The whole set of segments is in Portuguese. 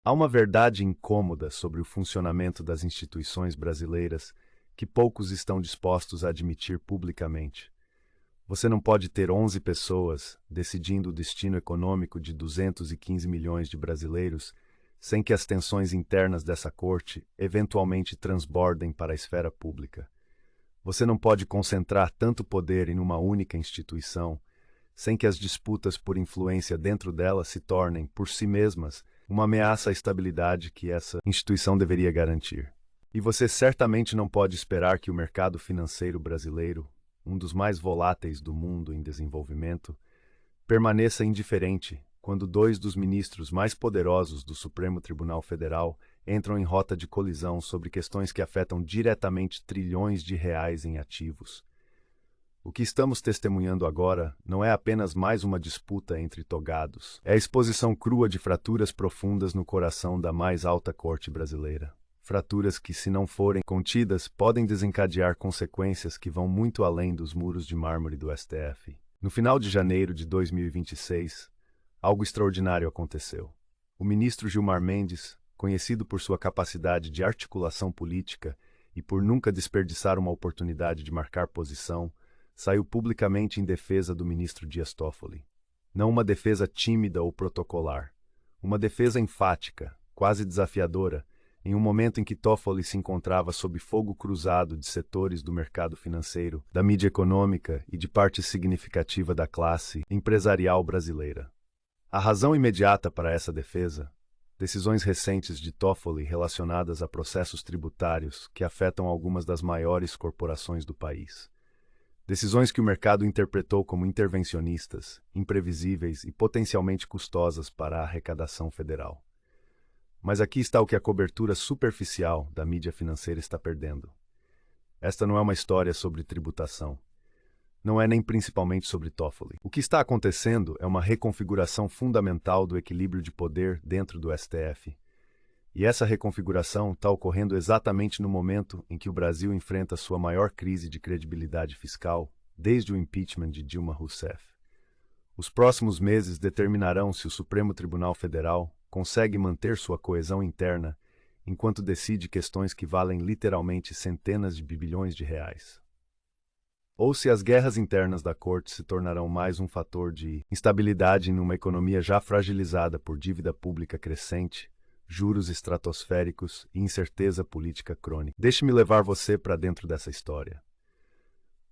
Há uma verdade incômoda sobre o funcionamento das instituições brasileiras que poucos estão dispostos a admitir publicamente. Você não pode ter 11 pessoas decidindo o destino econômico de 215 milhões de brasileiros sem que as tensões internas dessa corte eventualmente transbordem para a esfera pública. Você não pode concentrar tanto poder em uma única instituição sem que as disputas por influência dentro dela se tornem, por si mesmas, uma ameaça à estabilidade que essa instituição deveria garantir. E você certamente não pode esperar que o mercado financeiro brasileiro, um dos mais voláteis do mundo em desenvolvimento, permaneça indiferente quando dois dos ministros mais poderosos do Supremo Tribunal Federal entram em rota de colisão sobre questões que afetam diretamente trilhões de reais em ativos. O que estamos testemunhando agora não é apenas mais uma disputa entre togados. É a exposição crua de fraturas profundas no coração da mais alta corte brasileira. Fraturas que, se não forem contidas, podem desencadear consequências que vão muito além dos muros de mármore do STF. No final de janeiro de 2026, algo extraordinário aconteceu. O ministro Gilmar Mendes, conhecido por sua capacidade de articulação política e por nunca desperdiçar uma oportunidade de marcar posição, saiu publicamente em defesa do ministro Dias Toffoli. Não uma defesa tímida ou protocolar, uma defesa enfática, quase desafiadora, em um momento em que Toffoli se encontrava sob fogo cruzado de setores do mercado financeiro, da mídia econômica e de parte significativa da classe empresarial brasileira. A razão imediata para essa defesa, decisões recentes de Toffoli relacionadas a processos tributários que afetam algumas das maiores corporações do país. Decisões que o mercado interpretou como intervencionistas, imprevisíveis e potencialmente custosas para a arrecadação federal. Mas aqui está o que a cobertura superficial da mídia financeira está perdendo. Esta não é uma história sobre tributação. Não é nem principalmente sobre Toffoli. O que está acontecendo é uma reconfiguração fundamental do equilíbrio de poder dentro do STF. E essa reconfiguração está ocorrendo exatamente no momento em que o Brasil enfrenta sua maior crise de credibilidade fiscal desde o impeachment de Dilma Rousseff. Os próximos meses determinarão se o Supremo Tribunal Federal consegue manter sua coesão interna enquanto decide questões que valem literalmente centenas de bilhões de reais. Ou se as guerras internas da Corte se tornarão mais um fator de instabilidade em uma economia já fragilizada por dívida pública crescente, juros estratosféricos e incerteza política crônica. Deixe-me levar você para dentro dessa história.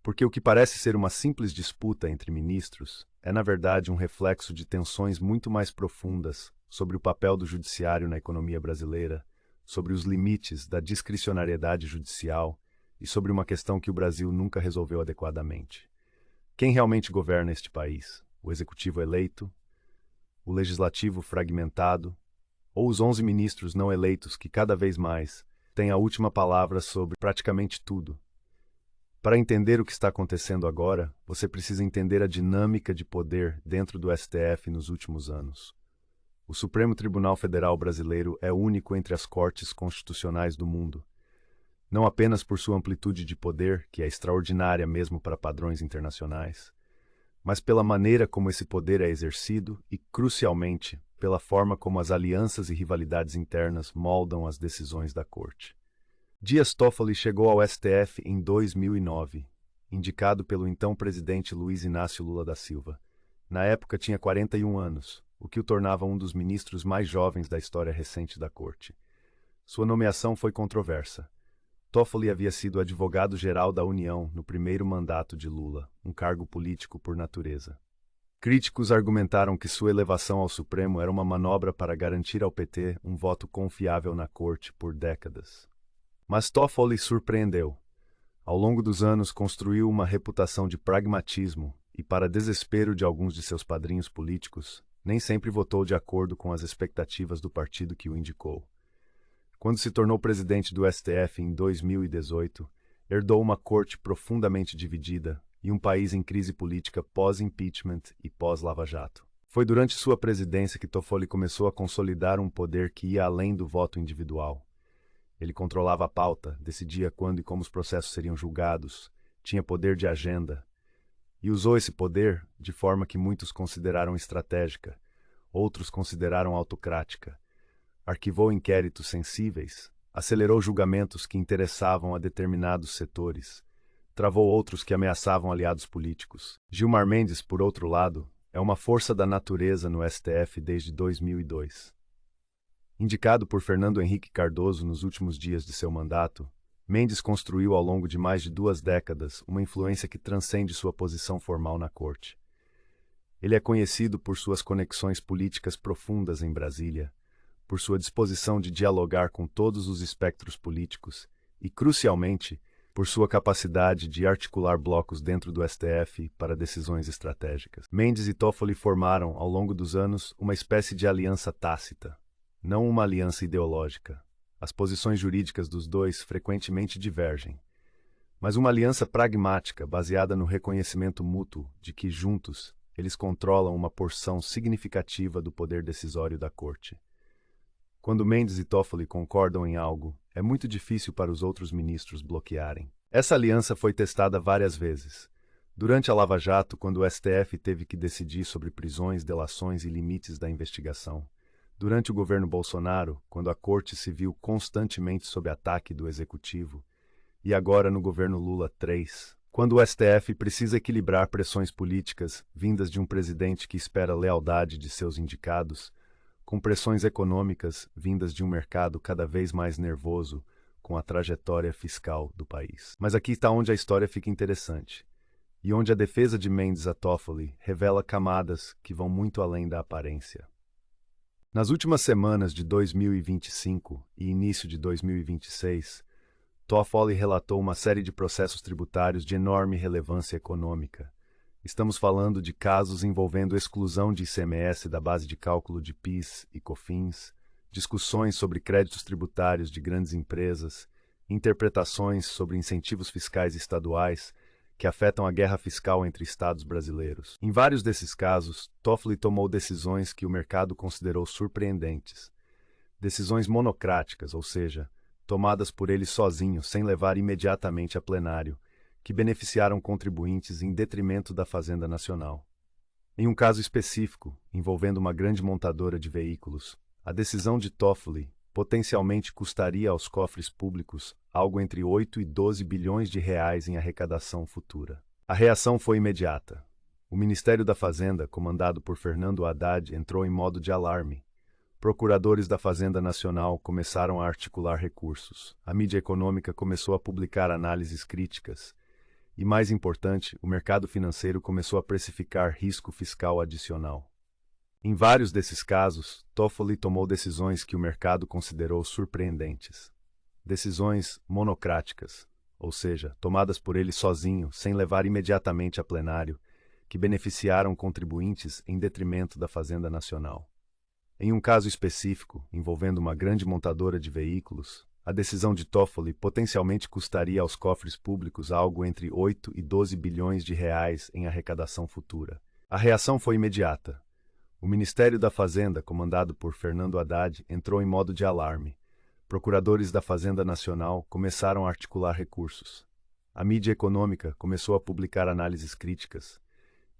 Porque o que parece ser uma simples disputa entre ministros é, na verdade, um reflexo de tensões muito mais profundas sobre o papel do judiciário na economia brasileira, sobre os limites da discricionariedade judicial e sobre uma questão que o Brasil nunca resolveu adequadamente. Quem realmente governa este país? O executivo eleito? O legislativo fragmentado? Ou os 11 ministros não eleitos que cada vez mais têm a última palavra sobre praticamente tudo? Para entender o que está acontecendo agora, você precisa entender a dinâmica de poder dentro do STF nos últimos anos. O Supremo Tribunal Federal brasileiro é único entre as cortes constitucionais do mundo, não apenas por sua amplitude de poder, que é extraordinária mesmo para padrões internacionais, mas pela maneira como esse poder é exercido e, crucialmente, pela forma como as alianças e rivalidades internas moldam as decisões da Corte. Dias Toffoli chegou ao STF em 2009, indicado pelo então presidente Luiz Inácio Lula da Silva. Na época tinha 41 anos, o que o tornava um dos ministros mais jovens da história recente da Corte. Sua nomeação foi controversa. Toffoli havia sido advogado-geral da União no primeiro mandato de Lula, um cargo político por natureza. Críticos argumentaram que sua elevação ao Supremo era uma manobra para garantir ao PT um voto confiável na Corte por décadas. Mas Toffoli surpreendeu. Ao longo dos anos construiu uma reputação de pragmatismo e, para desespero de alguns de seus padrinhos políticos, nem sempre votou de acordo com as expectativas do partido que o indicou. Quando se tornou presidente do STF em 2018, herdou uma corte profundamente dividida e um país em crise política pós-impeachment e pós-Lava Jato. Foi durante sua presidência que Toffoli começou a consolidar um poder que ia além do voto individual. Ele controlava a pauta, decidia quando e como os processos seriam julgados, tinha poder de agenda e usou esse poder de forma que muitos consideraram estratégica, outros consideraram autocrática. arquivou inquéritos sensíveis, acelerou julgamentos que interessavam a determinados setores, travou outros que ameaçavam aliados políticos. Gilmar Mendes, por outro lado, é uma força da natureza no STF desde 2002. Indicado por Fernando Henrique Cardoso nos últimos dias de seu mandato, Mendes construiu ao longo de mais de 2 décadas uma influência que transcende sua posição formal na corte. Ele é conhecido por suas conexões políticas profundas em Brasília, por sua disposição de dialogar com todos os espectros políticos e, crucialmente, por sua capacidade de articular blocos dentro do STF para decisões estratégicas. Mendes e Toffoli formaram, ao longo dos anos, uma espécie de aliança tácita, não uma aliança ideológica. As posições jurídicas dos dois frequentemente divergem, mas uma aliança pragmática baseada no reconhecimento mútuo de que, juntos, eles controlam uma porção significativa do poder decisório da Corte. Quando Mendes e Toffoli concordam em algo, é muito difícil para os outros ministros bloquearem. Essa aliança foi testada várias vezes. Durante a Lava Jato, quando o STF teve que decidir sobre prisões, delações e limites da investigação. Durante o governo Bolsonaro, quando a Corte se viu constantemente sob ataque do Executivo. E agora no governo Lula III, quando o STF precisa equilibrar pressões políticas vindas de um presidente que espera lealdade de seus indicados, com pressões econômicas vindas de um mercado cada vez mais nervoso com a trajetória fiscal do país. Mas aqui está onde a história fica interessante, e onde a defesa de Mendes a Toffoli revela camadas que vão muito além da aparência. Nas últimas semanas de 2025 e início de 2026, Toffoli relatou uma série de processos tributários de enorme relevância econômica. Estamos falando de casos envolvendo exclusão de ICMS da base de cálculo de PIS e COFINS, discussões sobre créditos tributários de grandes empresas, interpretações sobre incentivos fiscais estaduais que afetam a guerra fiscal entre estados brasileiros. Em vários desses casos, Toffoli tomou decisões que o mercado considerou surpreendentes. Decisões monocráticas, ou seja, tomadas por ele sozinho, sem levar imediatamente a plenário, que beneficiaram contribuintes em detrimento da Fazenda Nacional. Em um caso específico, envolvendo uma grande montadora de veículos, a decisão de Toffoli potencialmente custaria aos cofres públicos algo entre 8 e 12 bilhões de reais em arrecadação futura. A reação foi imediata. O Ministério da Fazenda, comandado por Fernando Haddad, entrou em modo de alarme. Procuradores da Fazenda Nacional começaram a articular recursos. A mídia econômica começou a publicar análises críticas. E, mais importante, o mercado financeiro começou a precificar risco fiscal adicional. Em vários desses casos, Toffoli tomou decisões que o mercado considerou surpreendentes. Decisões monocráticas, ou seja, tomadas por ele sozinho, sem levar imediatamente a plenário, que beneficiaram contribuintes em detrimento da Fazenda Nacional. Em um caso específico, envolvendo uma grande montadora de veículos, a decisão de Toffoli potencialmente custaria aos cofres públicos algo entre 8 e 12 bilhões de reais em arrecadação futura. A reação foi imediata. O Ministério da Fazenda, comandado por Fernando Haddad, entrou em modo de alarme. Procuradores da Fazenda Nacional começaram a articular recursos. A mídia econômica começou a publicar análises críticas.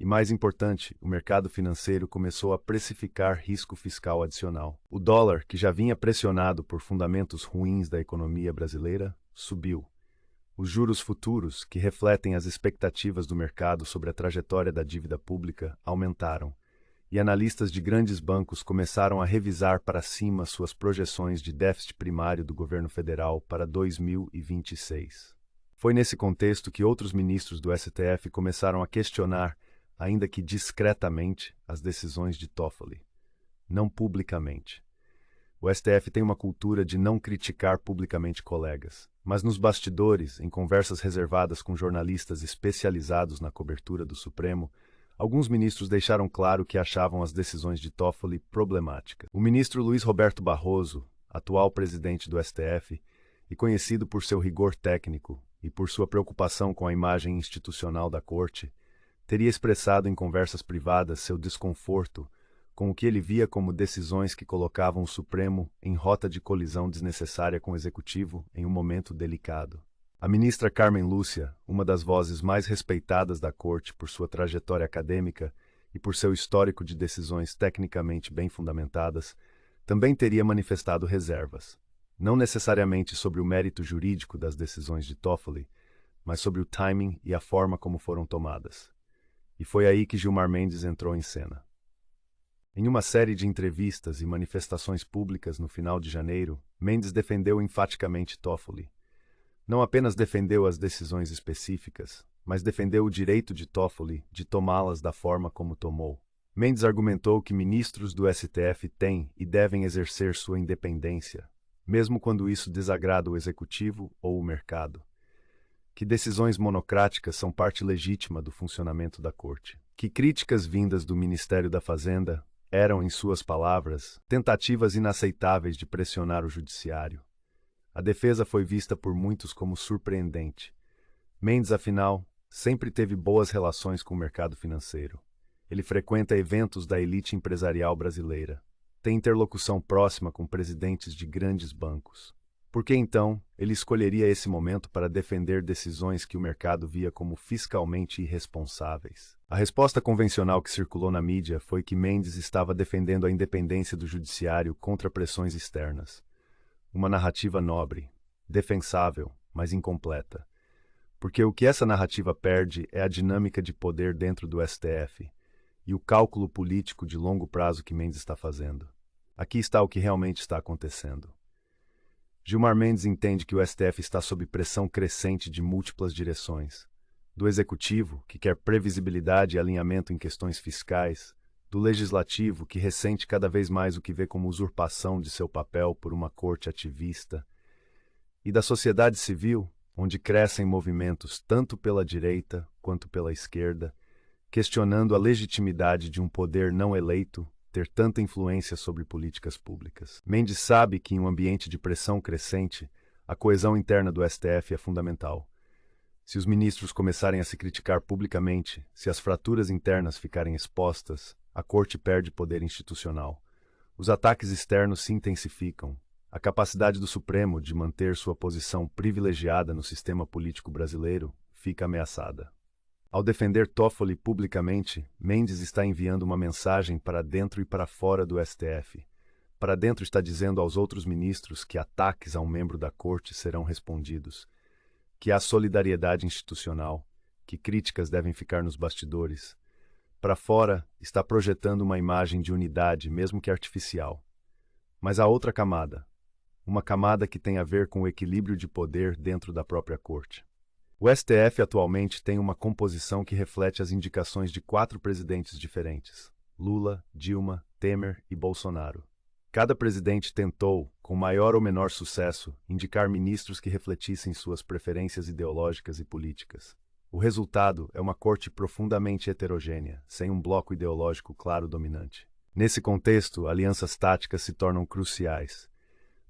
E, mais importante, o mercado financeiro começou a precificar risco fiscal adicional. O dólar, que já vinha pressionado por fundamentos ruins da economia brasileira, subiu. Os juros futuros, que refletem as expectativas do mercado sobre a trajetória da dívida pública, aumentaram. E analistas de grandes bancos começaram a revisar para cima suas projeções de déficit primário do governo federal para 2026. Foi nesse contexto que outros ministros do STF começaram a questionar, ainda que discretamente, as decisões de Toffoli. Não publicamente. O STF tem uma cultura de não criticar publicamente colegas, mas nos bastidores, em conversas reservadas com jornalistas especializados na cobertura do Supremo, alguns ministros deixaram claro que achavam as decisões de Toffoli problemáticas. O ministro Luiz Roberto Barroso, atual presidente do STF, e conhecido por seu rigor técnico e por sua preocupação com a imagem institucional da Corte, teria expressado em conversas privadas seu desconforto com o que ele via como decisões que colocavam o Supremo em rota de colisão desnecessária com o Executivo em um momento delicado. A ministra Carmen Lúcia, uma das vozes mais respeitadas da Corte por sua trajetória acadêmica e por seu histórico de decisões tecnicamente bem fundamentadas, também teria manifestado reservas, não necessariamente sobre o mérito jurídico das decisões de Toffoli, mas sobre o timing e a forma como foram tomadas. E foi aí que Gilmar Mendes entrou em cena. Em uma série de entrevistas e manifestações públicas no final de janeiro, Mendes defendeu enfaticamente Toffoli. Não apenas defendeu as decisões específicas, mas defendeu o direito de Toffoli de tomá-las da forma como tomou. Mendes argumentou que ministros do STF têm e devem exercer sua independência, mesmo quando isso desagrada o executivo ou o mercado. Que decisões monocráticas são parte legítima do funcionamento da Corte. Que críticas vindas do Ministério da Fazenda eram, em suas palavras, tentativas inaceitáveis de pressionar o judiciário. A defesa foi vista por muitos como surpreendente. Mendes, afinal, sempre teve boas relações com o mercado financeiro. Ele frequenta eventos da elite empresarial brasileira. Tem interlocução próxima com presidentes de grandes bancos. Por que, então, ele escolheria esse momento para defender decisões que o mercado via como fiscalmente irresponsáveis? A resposta convencional que circulou na mídia foi que Mendes estava defendendo a independência do judiciário contra pressões externas. Uma narrativa nobre, defensável, mas incompleta. Porque o que essa narrativa perde é a dinâmica de poder dentro do STF e o cálculo político de longo prazo que Mendes está fazendo. Aqui está o que realmente está acontecendo. Gilmar Mendes entende que o STF está sob pressão crescente de múltiplas direções. Do Executivo, que quer previsibilidade e alinhamento em questões fiscais, do Legislativo, que ressente cada vez mais o que vê como usurpação de seu papel por uma corte ativista, e da sociedade civil, onde crescem movimentos tanto pela direita quanto pela esquerda, questionando a legitimidade de um poder não eleito ter tanta influência sobre políticas públicas. Mendes sabe que, em um ambiente de pressão crescente, a coesão interna do STF é fundamental. Se os ministros começarem a se criticar publicamente, se as fraturas internas ficarem expostas, a Corte perde poder institucional. Os ataques externos se intensificam. A capacidade do Supremo de manter sua posição privilegiada no sistema político brasileiro fica ameaçada. Ao defender Toffoli publicamente, Mendes está enviando uma mensagem para dentro e para fora do STF. Para dentro está dizendo aos outros ministros que ataques a um membro da Corte serão respondidos, que há solidariedade institucional, que críticas devem ficar nos bastidores. Para fora, está projetando uma imagem de unidade, mesmo que artificial. Mas há outra camada, uma camada que tem a ver com o equilíbrio de poder dentro da própria Corte. O STF atualmente tem uma composição que reflete as indicações de 4 presidentes diferentes: Lula, Dilma, Temer e Bolsonaro. Cada presidente tentou, com maior ou menor sucesso, indicar ministros que refletissem suas preferências ideológicas e políticas. O resultado é uma corte profundamente heterogênea, sem um bloco ideológico claro dominante. Nesse contexto, alianças táticas se tornam cruciais.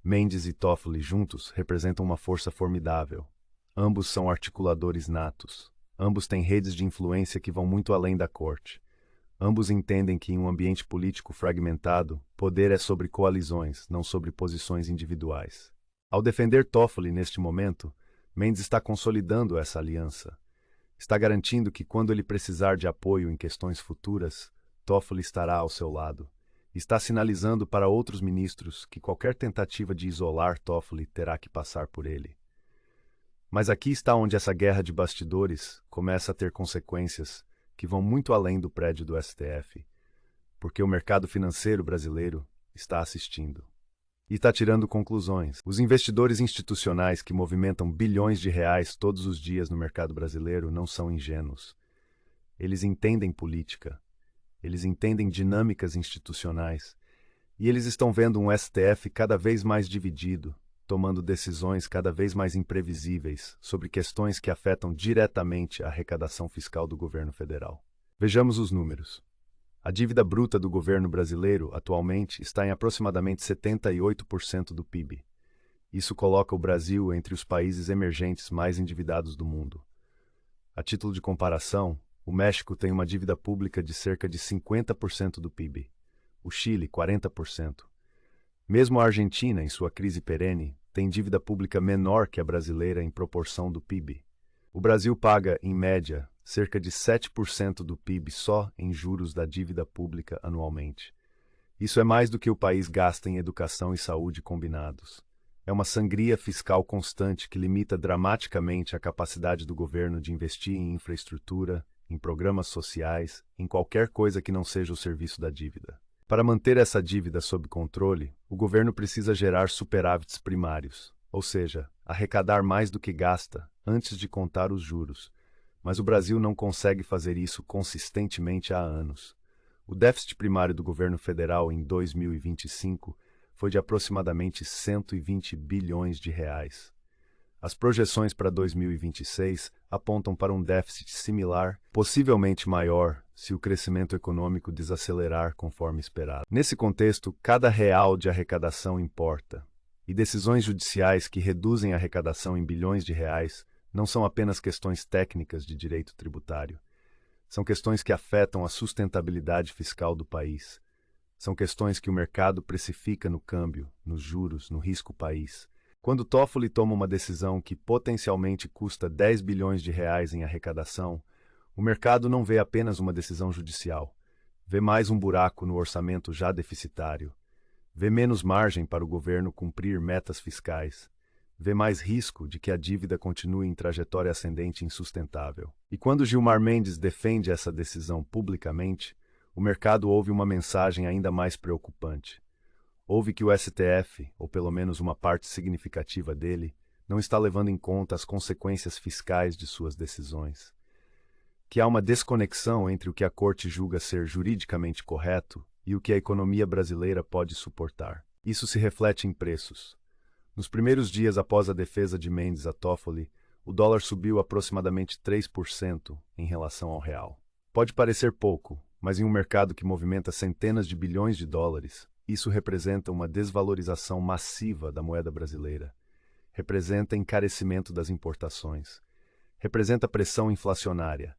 Mendes e Toffoli juntos representam uma força formidável. Ambos são articuladores natos. Ambos têm redes de influência que vão muito além da corte. Ambos entendem que, em um ambiente político fragmentado, poder é sobre coalizões, não sobre posições individuais. Ao defender Toffoli neste momento, Mendes está consolidando essa aliança. Está garantindo que, quando ele precisar de apoio em questões futuras, Toffoli estará ao seu lado. Está sinalizando para outros ministros que qualquer tentativa de isolar Toffoli terá que passar por ele. Mas aqui está onde essa guerra de bastidores começa a ter consequências que vão muito além do prédio do STF, porque o mercado financeiro brasileiro está assistindo. E está tirando conclusões. Os investidores institucionais que movimentam bilhões de reais todos os dias no mercado brasileiro não são ingênuos. Eles entendem política, eles entendem dinâmicas institucionais, e eles estão vendo um STF cada vez mais dividido, tomando decisões cada vez mais imprevisíveis sobre questões que afetam diretamente a arrecadação fiscal do governo federal. Vejamos os números. A dívida bruta do governo brasileiro, atualmente, está em aproximadamente 78% do PIB. Isso coloca o Brasil entre os países emergentes mais endividados do mundo. A título de comparação, o México tem uma dívida pública de cerca de 50% do PIB. O Chile, 40%. Mesmo a Argentina, em sua crise perene, tem dívida pública menor que a brasileira em proporção do PIB. O Brasil paga, em média, cerca de 7% do PIB só em juros da dívida pública anualmente. Isso é mais do que o país gasta em educação e saúde combinados. É uma sangria fiscal constante que limita dramaticamente a capacidade do governo de investir em infraestrutura, em programas sociais, em qualquer coisa que não seja o serviço da dívida. Para manter essa dívida sob controle, o governo precisa gerar superávites primários, ou seja, arrecadar mais do que gasta antes de contar os juros. Mas o Brasil não consegue fazer isso consistentemente há anos. O déficit primário do governo federal em 2025 foi de aproximadamente 120 bilhões de reais. As projeções para 2026 apontam para um déficit similar, possivelmente maior, se o crescimento econômico desacelerar conforme esperado. Nesse contexto, cada real de arrecadação importa, e decisões judiciais que reduzem a arrecadação em bilhões de reais não são apenas questões técnicas de direito tributário. São questões que afetam a sustentabilidade fiscal do país. São questões que o mercado precifica no câmbio, nos juros, no risco país. Quando Toffoli toma uma decisão que potencialmente custa 10 bilhões de reais em arrecadação, o mercado não vê apenas uma decisão judicial. Vê mais um buraco no orçamento já deficitário. Vê menos margem para o governo cumprir metas fiscais. Vê mais risco de que a dívida continue em trajetória ascendente insustentável. E quando Gilmar Mendes defende essa decisão publicamente, o mercado ouve uma mensagem ainda mais preocupante. Ouve que o STF, ou pelo menos uma parte significativa dele, não está levando em conta as consequências fiscais de suas decisões. Que há uma desconexão entre o que a Corte julga ser juridicamente correto e o que a economia brasileira pode suportar. Isso se reflete em preços. Nos primeiros dias após a defesa de Mendes a Toffoli, o dólar subiu aproximadamente 3% em relação ao real. Pode parecer pouco, mas em um mercado que movimenta centenas de bilhões de dólares, isso representa uma desvalorização massiva da moeda brasileira. Representa encarecimento das importações. Representa pressão inflacionária.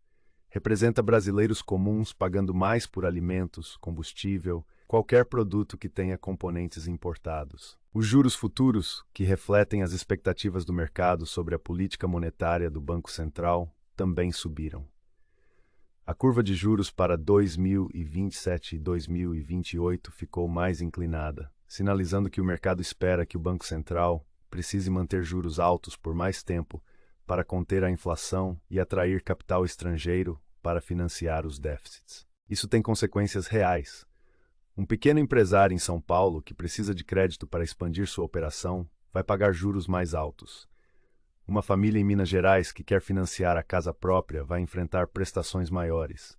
Representa brasileiros comuns pagando mais por alimentos, combustível, qualquer produto que tenha componentes importados. Os juros futuros, que refletem as expectativas do mercado sobre a política monetária do Banco Central, também subiram. A curva de juros para 2027 e 2028 ficou mais inclinada, sinalizando que o mercado espera que o Banco Central precise manter juros altos por mais tempo para conter a inflação e atrair capital estrangeiro para financiar os déficits. Isso tem consequências reais. Um pequeno empresário em São Paulo que precisa de crédito para expandir sua operação vai pagar juros mais altos. Uma família em Minas Gerais que quer financiar a casa própria vai enfrentar prestações maiores.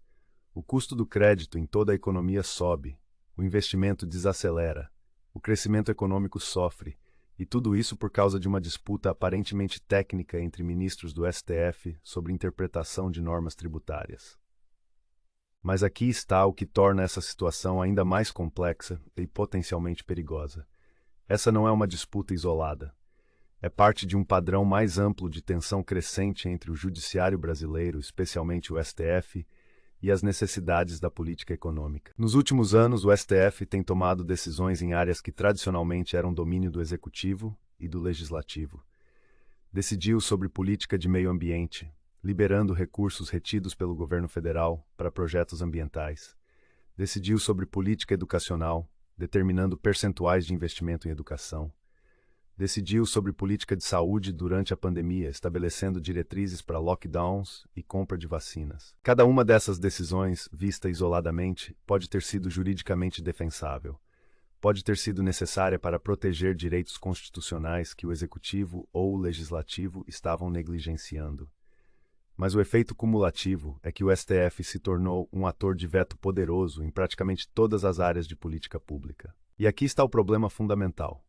O custo do crédito em toda a economia sobe, o investimento desacelera, o crescimento econômico sofre, e tudo isso por causa de uma disputa aparentemente técnica entre ministros do STF sobre interpretação de normas tributárias. Mas aqui está o que torna essa situação ainda mais complexa e potencialmente perigosa. Essa não é uma disputa isolada. É parte de um padrão mais amplo de tensão crescente entre o judiciário brasileiro, especialmente o STF, e as necessidades da política econômica. Nos últimos anos, o STF tem tomado decisões em áreas que tradicionalmente eram domínio do Executivo e do Legislativo. Decidiu sobre política de meio ambiente, liberando recursos retidos pelo governo federal para projetos ambientais. Decidiu sobre política educacional, determinando percentuais de investimento em educação. Decidiu sobre política de saúde durante a pandemia, estabelecendo diretrizes para lockdowns e compra de vacinas. Cada uma dessas decisões, vista isoladamente, pode ter sido juridicamente defensável. Pode ter sido necessária para proteger direitos constitucionais que o Executivo ou o Legislativo estavam negligenciando. Mas o efeito cumulativo é que o STF se tornou um ator de veto poderoso em praticamente todas as áreas de política pública. E aqui está o problema fundamental.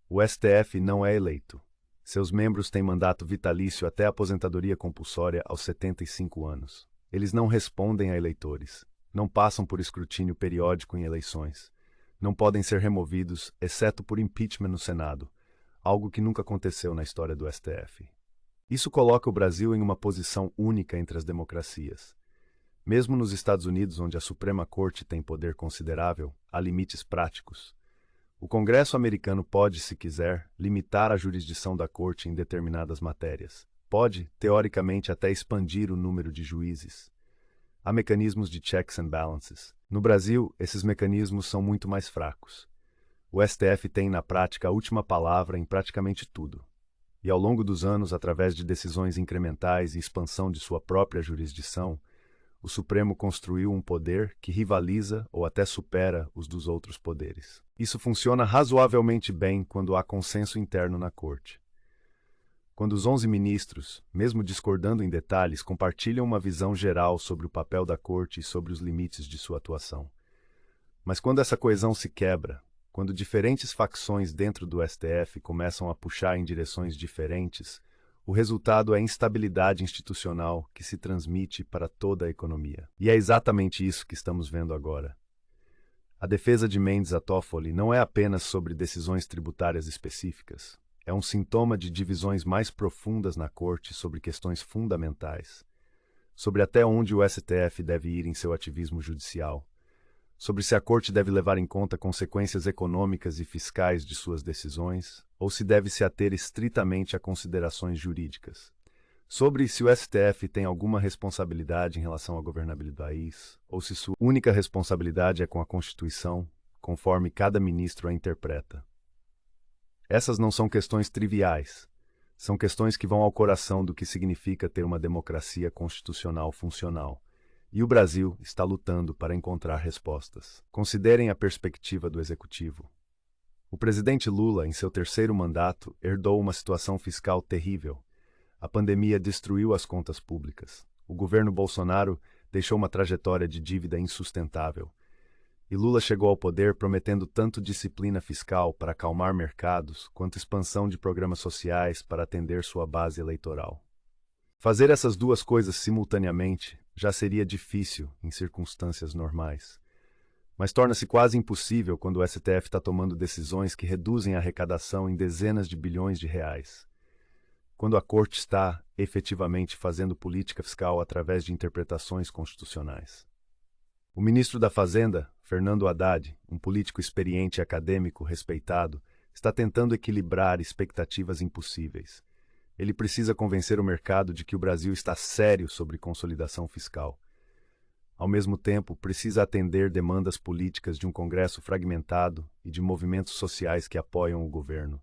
O STF não é eleito. Seus membros têm mandato vitalício até a aposentadoria compulsória aos 75 anos. Eles não respondem a eleitores, não passam por escrutínio periódico em eleições, não podem ser removidos, exceto por impeachment no Senado, algo que nunca aconteceu na história do STF. Isso coloca o Brasil em uma posição única entre as democracias. Mesmo nos Estados Unidos, onde a Suprema Corte tem poder considerável, há limites práticos. O Congresso americano pode, se quiser, limitar a jurisdição da Corte em determinadas matérias. Pode, teoricamente, até expandir o número de juízes. Há mecanismos de checks and balances. No Brasil, esses mecanismos são muito mais fracos. O STF tem, na prática, a última palavra em praticamente tudo. E ao longo dos anos, através de decisões incrementais e expansão de sua própria jurisdição, o Supremo construiu um poder que rivaliza ou até supera os dos outros poderes. Isso funciona razoavelmente bem quando há consenso interno na Corte. Quando os 11 ministros, mesmo discordando em detalhes, compartilham uma visão geral sobre o papel da Corte e sobre os limites de sua atuação. Mas quando essa coesão se quebra, quando diferentes facções dentro do STF começam a puxar em direções diferentes, o resultado é instabilidade institucional que se transmite para toda a economia. E é exatamente isso que estamos vendo agora. A defesa de Mendes a Toffoli não é apenas sobre decisões tributárias específicas. É um sintoma de divisões mais profundas na Corte sobre questões fundamentais, sobre até onde o STF deve ir em seu ativismo judicial, sobre se a Corte deve levar em conta consequências econômicas e fiscais de suas decisões, ou se deve se ater estritamente a considerações jurídicas, sobre se o STF tem alguma responsabilidade em relação à governabilidade do país, ou se sua única responsabilidade é com a Constituição, conforme cada ministro a interpreta. Essas não são questões triviais. São questões que vão ao coração do que significa ter uma democracia constitucional funcional. E o Brasil está lutando para encontrar respostas. Considerem a perspectiva do Executivo. O presidente Lula, em seu terceiro mandato, herdou uma situação fiscal terrível. A pandemia destruiu as contas públicas. O governo Bolsonaro deixou uma trajetória de dívida insustentável. E Lula chegou ao poder prometendo tanto disciplina fiscal para acalmar mercados, quanto expansão de programas sociais para atender sua base eleitoral. Fazer essas duas coisas simultaneamente já seria difícil em circunstâncias normais. Mas torna-se quase impossível quando o STF está tomando decisões que reduzem a arrecadação em dezenas de bilhões de reais. Quando a Corte está, efetivamente, fazendo política fiscal através de interpretações constitucionais. O ministro da Fazenda, Fernando Haddad, um político experiente e acadêmico respeitado, está tentando equilibrar expectativas impossíveis. Ele precisa convencer o mercado de que o Brasil está sério sobre consolidação fiscal. Ao mesmo tempo, precisa atender demandas políticas de um Congresso fragmentado e de movimentos sociais que apoiam o governo.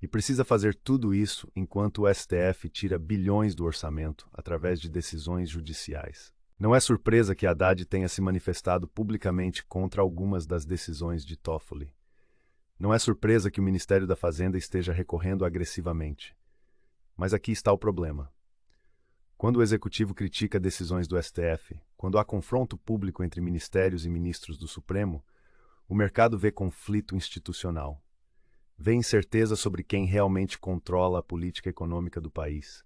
E precisa fazer tudo isso enquanto o STF tira bilhões do orçamento através de decisões judiciais. Não é surpresa que Haddad tenha se manifestado publicamente contra algumas das decisões de Toffoli. Não é surpresa que o Ministério da Fazenda esteja recorrendo agressivamente. Mas aqui está o problema. Quando o Executivo critica decisões do STF, quando há confronto público entre ministérios e ministros do Supremo, o mercado vê conflito institucional. Vê incerteza sobre quem realmente controla a política econômica do país.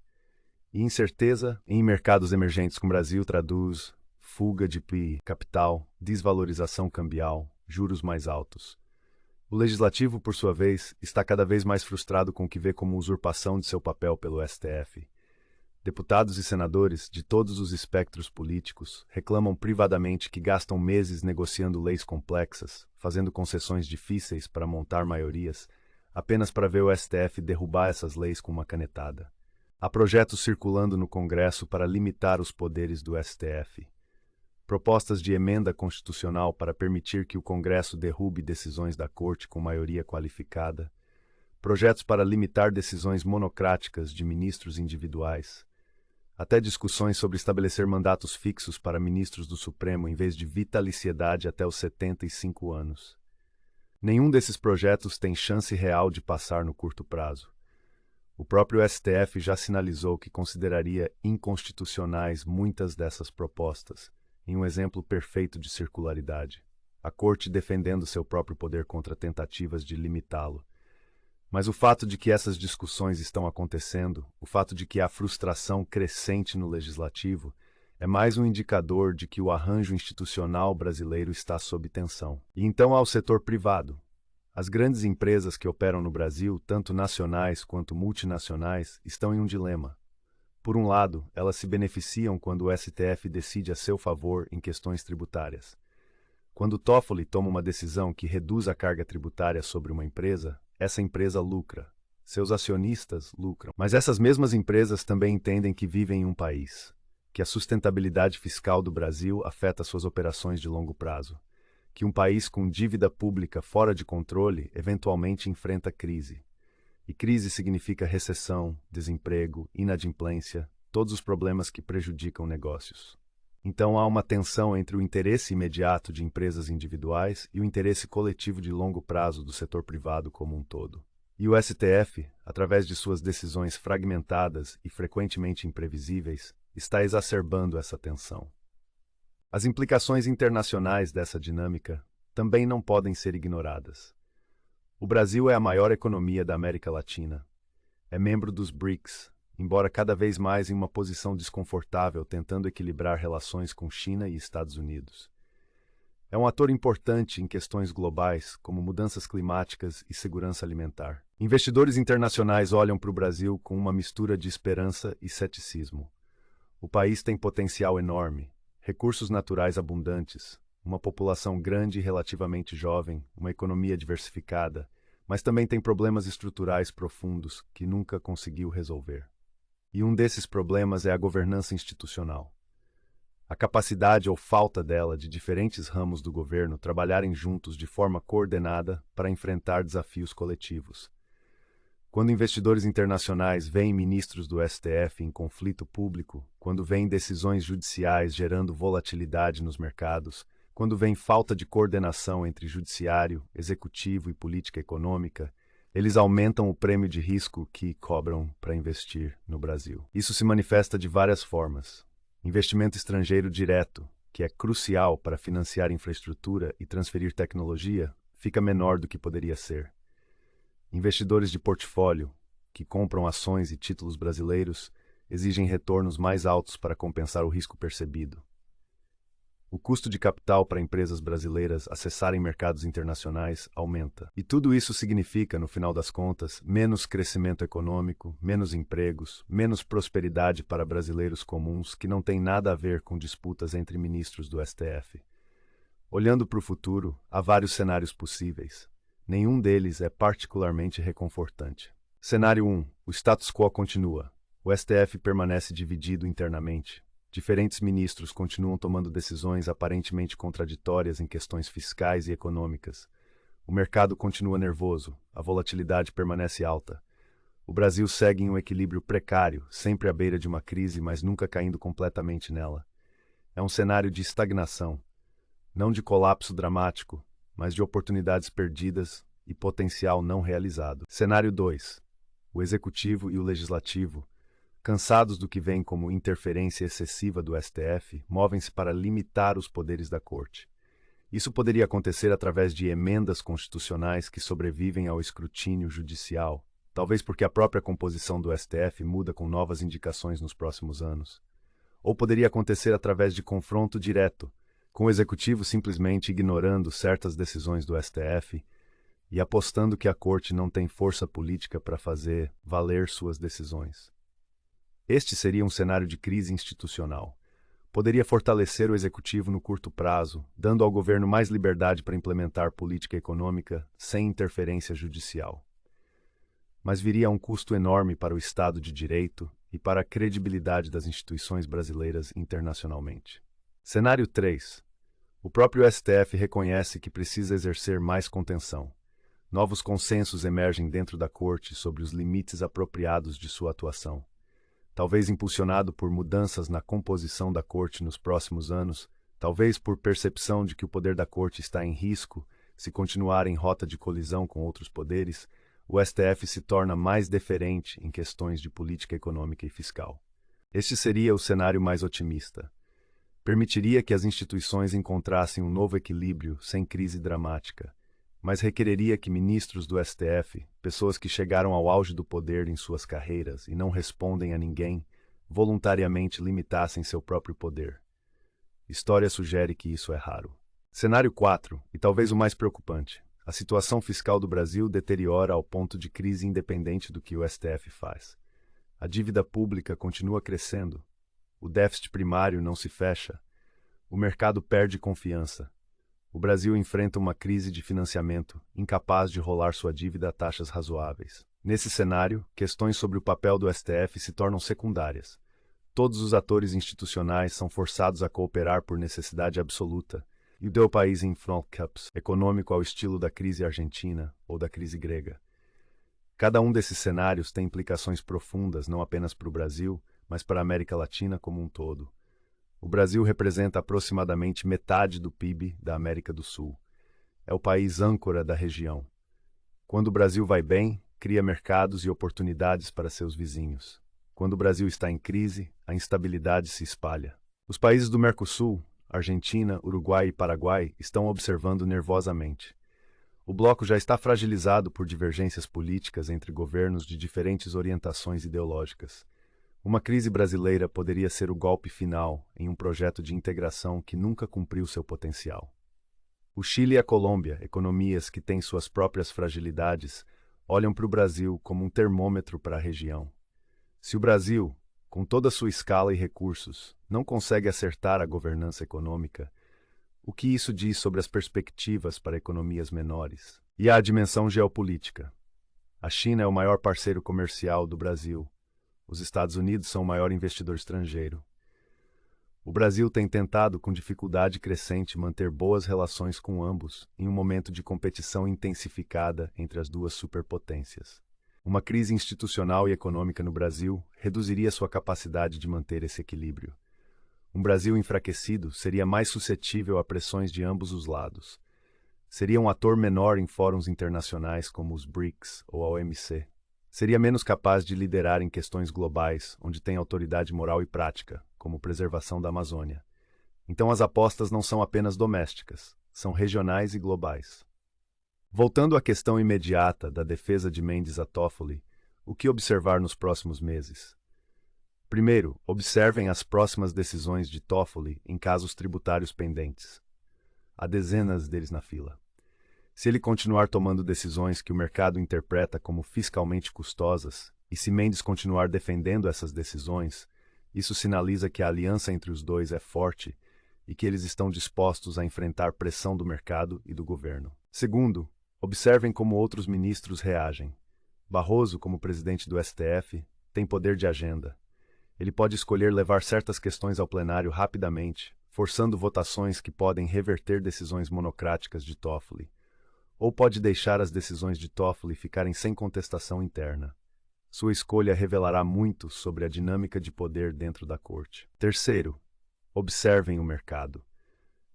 E incerteza em mercados emergentes como o Brasil traduz fuga de capital, desvalorização cambial, juros mais altos. O Legislativo, por sua vez, está cada vez mais frustrado com o que vê como usurpação de seu papel pelo STF. Deputados e senadores de todos os espectros políticos reclamam privadamente que gastam meses negociando leis complexas, fazendo concessões difíceis para montar maiorias, apenas para ver o STF derrubar essas leis com uma canetada. Há projetos circulando no Congresso para limitar os poderes do STF. Propostas de emenda constitucional para permitir que o Congresso derrube decisões da Corte com maioria qualificada. Projetos para limitar decisões monocráticas de ministros individuais. Até discussões sobre estabelecer mandatos fixos para ministros do Supremo em vez de vitaliciedade até os 75 anos. Nenhum desses projetos tem chance real de passar no curto prazo. O próprio STF já sinalizou que consideraria inconstitucionais muitas dessas propostas, em um exemplo perfeito de circularidade, a Corte defendendo seu próprio poder contra tentativas de limitá-lo. Mas o fato de que essas discussões estão acontecendo, o fato de que há frustração crescente no Legislativo, é mais um indicador de que o arranjo institucional brasileiro está sob tensão. E então há o setor privado. As grandes empresas que operam no Brasil, tanto nacionais quanto multinacionais, estão em um dilema. Por um lado, elas se beneficiam quando o STF decide a seu favor em questões tributárias. Quando Toffoli toma uma decisão que reduz a carga tributária sobre uma empresa, essa empresa lucra. Seus acionistas lucram. Mas essas mesmas empresas também entendem que vivem em um país. que a sustentabilidade fiscal do Brasil afeta suas operações de longo prazo, que um país com dívida pública fora de controle eventualmente enfrenta crise. E crise significa recessão, desemprego, inadimplência, todos os problemas que prejudicam negócios. Então há uma tensão entre o interesse imediato de empresas individuais e o interesse coletivo de longo prazo do setor privado como um todo. E o STF, através de suas decisões fragmentadas e frequentemente imprevisíveis, está exacerbando essa tensão. As implicações internacionais dessa dinâmica também não podem ser ignoradas. O Brasil é a maior economia da América Latina. É membro dos BRICS, embora cada vez mais em uma posição desconfortável tentando equilibrar relações com China e Estados Unidos. É um ator importante em questões globais, como mudanças climáticas e segurança alimentar. Investidores internacionais olham para o Brasil com uma mistura de esperança e ceticismo. O país tem potencial enorme, recursos naturais abundantes, uma população grande e relativamente jovem, uma economia diversificada, mas também tem problemas estruturais profundos que nunca conseguiu resolver. E um desses problemas é a governança institucional. A capacidade ou falta dela de diferentes ramos do governo trabalharem juntos de forma coordenada para enfrentar desafios coletivos. Quando investidores internacionais veem ministros do STF em conflito público, quando veem decisões judiciais gerando volatilidade nos mercados, quando veem falta de coordenação entre judiciário, executivo e política econômica, eles aumentam o prêmio de risco que cobram para investir no Brasil. Isso se manifesta de várias formas. Investimento estrangeiro direto, que é crucial para financiar infraestrutura e transferir tecnologia, fica menor do que poderia ser. Investidores de portfólio, que compram ações e títulos brasileiros, exigem retornos mais altos para compensar o risco percebido. O custo de capital para empresas brasileiras acessarem mercados internacionais aumenta. E tudo isso significa, no final das contas, menos crescimento econômico, menos empregos, menos prosperidade para brasileiros comuns que não têm nada a ver com disputas entre ministros do STF. Olhando para o futuro, há vários cenários possíveis. Nenhum deles é particularmente reconfortante. Cenário 1. O status quo continua. O STF permanece dividido internamente. Diferentes ministros continuam tomando decisões aparentemente contraditórias em questões fiscais e econômicas. O mercado continua nervoso, a volatilidade permanece alta. O Brasil segue em um equilíbrio precário, sempre à beira de uma crise, mas nunca caindo completamente nela. É um cenário de estagnação, não de colapso dramático, mas de oportunidades perdidas e potencial não realizado. Cenário 2. O Executivo e o Legislativo, cansados do que vem como interferência excessiva do STF, movem-se para limitar os poderes da Corte. Isso poderia acontecer através de emendas constitucionais que sobrevivem ao escrutínio judicial, talvez porque a própria composição do STF muda com novas indicações nos próximos anos. Ou poderia acontecer através de confronto direto, com o Executivo simplesmente ignorando certas decisões do STF e apostando que a Corte não tem força política para fazer valer suas decisões. Este seria um cenário de crise institucional. Poderia fortalecer o Executivo no curto prazo, dando ao governo mais liberdade para implementar política econômica sem interferência judicial. Mas viria a um custo enorme para o Estado de Direito e para a credibilidade das instituições brasileiras internacionalmente. Cenário 3. O próprio STF reconhece que precisa exercer mais contenção. Novos consensos emergem dentro da Corte sobre os limites apropriados de sua atuação. Talvez impulsionado por mudanças na composição da Corte nos próximos anos, talvez por percepção de que o poder da Corte está em risco se continuar em rota de colisão com outros poderes, o STF se torna mais deferente em questões de política econômica e fiscal. Este seria o cenário mais otimista. Permitiria que as instituições encontrassem um novo equilíbrio sem crise dramática, mas requereria que ministros do STF, pessoas que chegaram ao auge do poder em suas carreiras e não respondem a ninguém, voluntariamente limitassem seu próprio poder. História sugere que isso é raro. Cenário 4, e talvez o mais preocupante. A situação fiscal do Brasil deteriora ao ponto de crise independente do que o STF faz. A dívida pública continua crescendo. O déficit primário não se fecha. O mercado perde confiança. O Brasil enfrenta uma crise de financiamento, incapaz de rolar sua dívida a taxas razoáveis. Nesse cenário, questões sobre o papel do STF se tornam secundárias. todos os atores institucionais são forçados a cooperar por necessidade absoluta, e o país em flux econômico ao estilo da crise argentina ou da crise grega. Cada um desses cenários tem implicações profundas não apenas para o Brasil, mas para a América Latina como um todo. O Brasil representa aproximadamente metade do PIB da América do Sul. É o país âncora da região. Quando o Brasil vai bem, cria mercados e oportunidades para seus vizinhos. Quando o Brasil está em crise, a instabilidade se espalha. Os países do Mercosul, Argentina, Uruguai e Paraguai, estão observando nervosamente. O bloco já está fragilizado por divergências políticas entre governos de diferentes orientações ideológicas. Uma crise brasileira poderia ser o golpe final em um projeto de integração que nunca cumpriu seu potencial. O Chile e a Colômbia, economias que têm suas próprias fragilidades, olham para o Brasil como um termômetro para a região. Se o Brasil, com toda a sua escala e recursos, não consegue acertar a governança econômica, o que isso diz sobre as perspectivas para economias menores? E a dimensão geopolítica. A China é o maior parceiro comercial do Brasil. Os Estados Unidos são o maior investidor estrangeiro. O Brasil tem tentado com dificuldade crescente manter boas relações com ambos, em um momento de competição intensificada entre as duas superpotências. Uma crise institucional e econômica no Brasil reduziria sua capacidade de manter esse equilíbrio. Um Brasil enfraquecido seria mais suscetível a pressões de ambos os lados. Seria um ator menor em fóruns internacionais como os BRICS ou a OMC. Seria menos capaz de liderar em questões globais, onde tem autoridade moral e prática, como preservação da Amazônia. Então as apostas não são apenas domésticas, são regionais e globais. Voltando à questão imediata da defesa de Mendes a Toffoli, o que observar nos próximos meses? Primeiro, observem as próximas decisões de Toffoli em casos tributários pendentes. Há dezenas deles na fila. Se ele continuar tomando decisões que o mercado interpreta como fiscalmente custosas, e se Mendes continuar defendendo essas decisões, isso sinaliza que a aliança entre os dois é forte e que eles estão dispostos a enfrentar pressão do mercado e do governo. Segundo, observem como outros ministros reagem. Barroso, como presidente do STF, tem poder de agenda. Ele pode escolher levar certas questões ao plenário rapidamente, forçando votações que podem reverter decisões monocráticas de Toffoli. Ou pode deixar as decisões de Toffoli ficarem sem contestação interna. Sua escolha revelará muito sobre a dinâmica de poder dentro da corte. Terceiro, observem o mercado.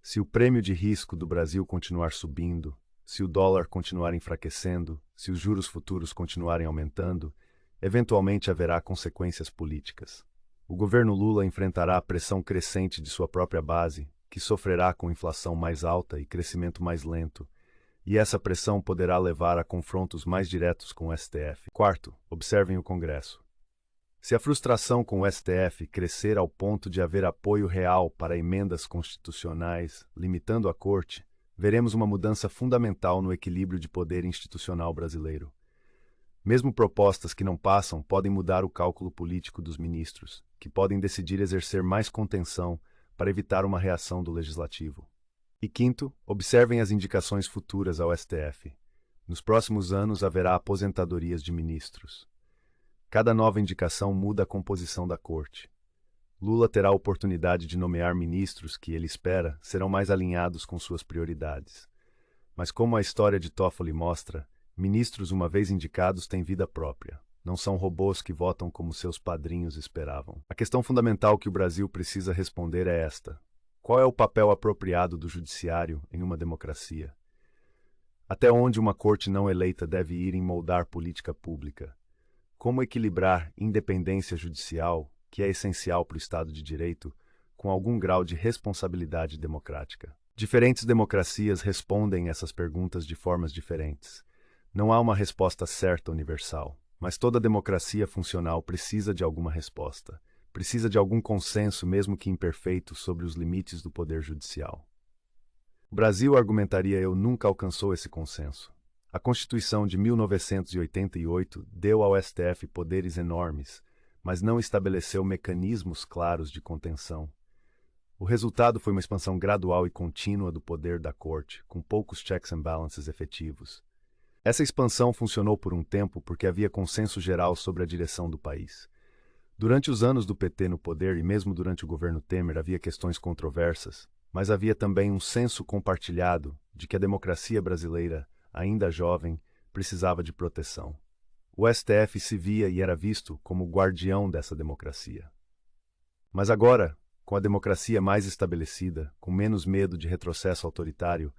Se o prêmio de risco do Brasil continuar subindo, se o dólar continuar enfraquecendo, se os juros futuros continuarem aumentando, eventualmente haverá consequências políticas. O governo Lula enfrentará a pressão crescente de sua própria base, que sofrerá com inflação mais alta e crescimento mais lento, e essa pressão poderá levar a confrontos mais diretos com o STF. Quarto, observem o Congresso. Se a frustração com o STF crescer ao ponto de haver apoio real para emendas constitucionais, limitando a Corte, veremos uma mudança fundamental no equilíbrio de poder institucional brasileiro. Mesmo propostas que não passam podem mudar o cálculo político dos ministros, que podem decidir exercer mais contenção para evitar uma reação do Legislativo. E quinto, observem as indicações futuras ao STF. Nos próximos anos haverá aposentadorias de ministros. Cada nova indicação muda a composição da Corte. Lula terá a oportunidade de nomear ministros que, ele espera, serão mais alinhados com suas prioridades. Mas como a história de Toffoli mostra, ministros uma vez indicados têm vida própria. Não são robôs que votam como seus padrinhos esperavam. A questão fundamental que o Brasil precisa responder é esta: qual é o papel apropriado do judiciário em uma democracia? Até onde uma corte não eleita deve ir em moldar política pública? Como equilibrar independência judicial, que é essencial para o Estado de Direito, com algum grau de responsabilidade democrática? Diferentes democracias respondem essas perguntas de formas diferentes. Não há uma resposta certa universal, mas toda democracia funcional precisa de alguma resposta. Precisa de algum consenso, mesmo que imperfeito, sobre os limites do poder judicial. O Brasil, argumentaria eu, nunca alcançou esse consenso. A Constituição de 1988 deu ao STF poderes enormes, mas não estabeleceu mecanismos claros de contenção. O resultado foi uma expansão gradual e contínua do poder da Corte, com poucos checks and balances efetivos. Essa expansão funcionou por um tempo porque havia consenso geral sobre a direção do país. Durante os anos do PT no poder e mesmo durante o governo Temer havia questões controversas, mas havia também um senso compartilhado de que a democracia brasileira, ainda jovem, precisava de proteção. O STF se via e era visto como o guardião dessa democracia. Mas agora, com a democracia mais estabelecida, com menos medo de retrocesso autoritário,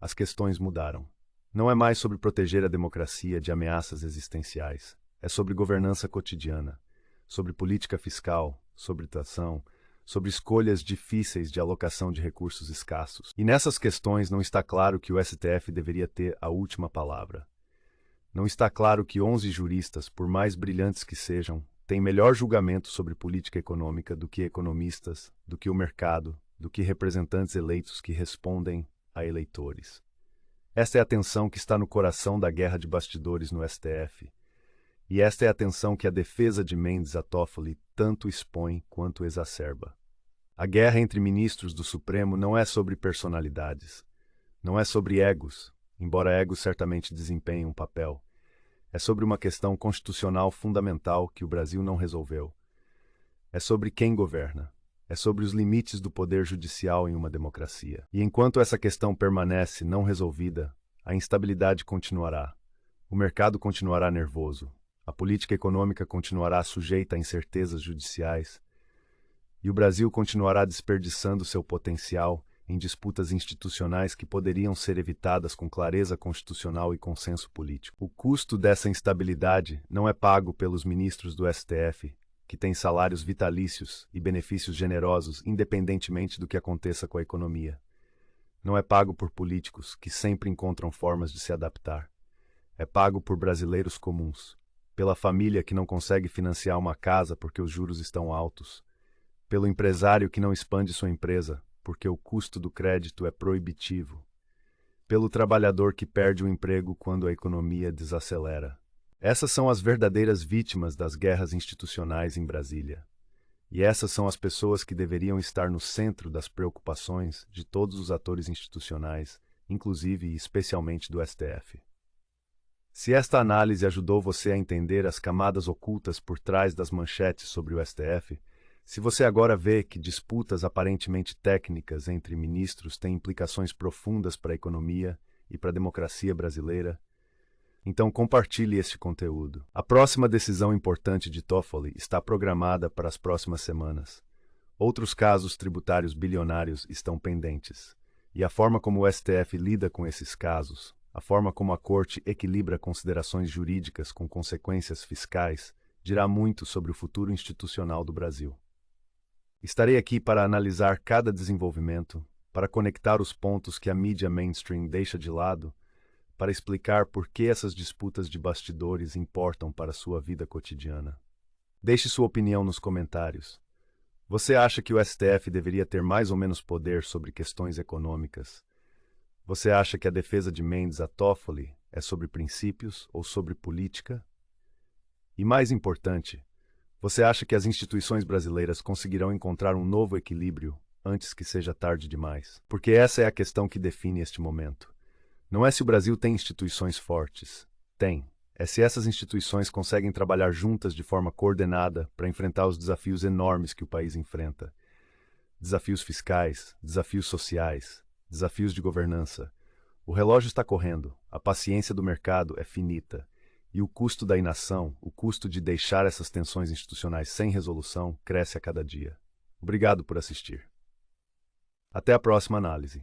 as questões mudaram. Não é mais sobre proteger a democracia de ameaças existenciais. É sobre governança cotidiana, sobre política fiscal, sobre taxação, sobre escolhas difíceis de alocação de recursos escassos. E nessas questões não está claro que o STF deveria ter a última palavra. Não está claro que 11 juristas, por mais brilhantes que sejam, têm melhor julgamento sobre política econômica do que economistas, do que o mercado, do que representantes eleitos que respondem a eleitores. Esta é a tensão que está no coração da guerra de bastidores no STF. E esta é a tensão que a defesa de Mendes a Toffoli tanto expõe quanto exacerba. A guerra entre ministros do Supremo não é sobre personalidades, não é sobre egos, embora egos certamente desempenhem um papel. É sobre uma questão constitucional fundamental que o Brasil não resolveu. É sobre quem governa. É sobre os limites do poder judicial em uma democracia. E enquanto essa questão permanece não resolvida, a instabilidade continuará. O mercado continuará nervoso. A política econômica continuará sujeita a incertezas judiciais. E o Brasil continuará desperdiçando seu potencial em disputas institucionais que poderiam ser evitadas com clareza constitucional e consenso político. O custo dessa instabilidade não é pago pelos ministros do STF, que têm salários vitalícios e benefícios generosos independentemente do que aconteça com a economia. Não é pago por políticos, que sempre encontram formas de se adaptar. É pago por brasileiros comuns, pela família que não consegue financiar uma casa porque os juros estão altos, pelo empresário que não expande sua empresa porque o custo do crédito é proibitivo, pelo trabalhador que perde o emprego quando a economia desacelera. Essas são as verdadeiras vítimas das guerras institucionais em Brasília. E essas são as pessoas que deveriam estar no centro das preocupações de todos os atores institucionais, inclusive e especialmente do STF. Se esta análise ajudou você a entender as camadas ocultas por trás das manchetes sobre o STF, se você agora vê que disputas aparentemente técnicas entre ministros têm implicações profundas para a economia e para a democracia brasileira, então compartilhe este conteúdo. A próxima decisão importante de Toffoli está programada para as próximas semanas. Outros casos tributários bilionários estão pendentes. E a forma como o STF lida com esses casos, a forma como a Corte equilibra considerações jurídicas com consequências fiscais, dirá muito sobre o futuro institucional do Brasil. Estarei aqui para analisar cada desenvolvimento, para conectar os pontos que a mídia mainstream deixa de lado, para explicar por que essas disputas de bastidores importam para a sua vida cotidiana. Deixe sua opinião nos comentários. Você acha que o STF deveria ter mais ou menos poder sobre questões econômicas? Você acha que a defesa de Mendes a Toffoli é sobre princípios ou sobre política? E mais importante, você acha que as instituições brasileiras conseguirão encontrar um novo equilíbrio antes que seja tarde demais? Porque essa é a questão que define este momento. Não é se o Brasil tem instituições fortes. Tem. É se essas instituições conseguem trabalhar juntas de forma coordenada para enfrentar os desafios enormes que o país enfrenta. Desafios fiscais, desafios sociais, desafios de governança. O relógio está correndo, a paciência do mercado é finita. E o custo da inação, o custo de deixar essas tensões institucionais sem resolução, cresce a cada dia. Obrigado por assistir. Até a próxima análise.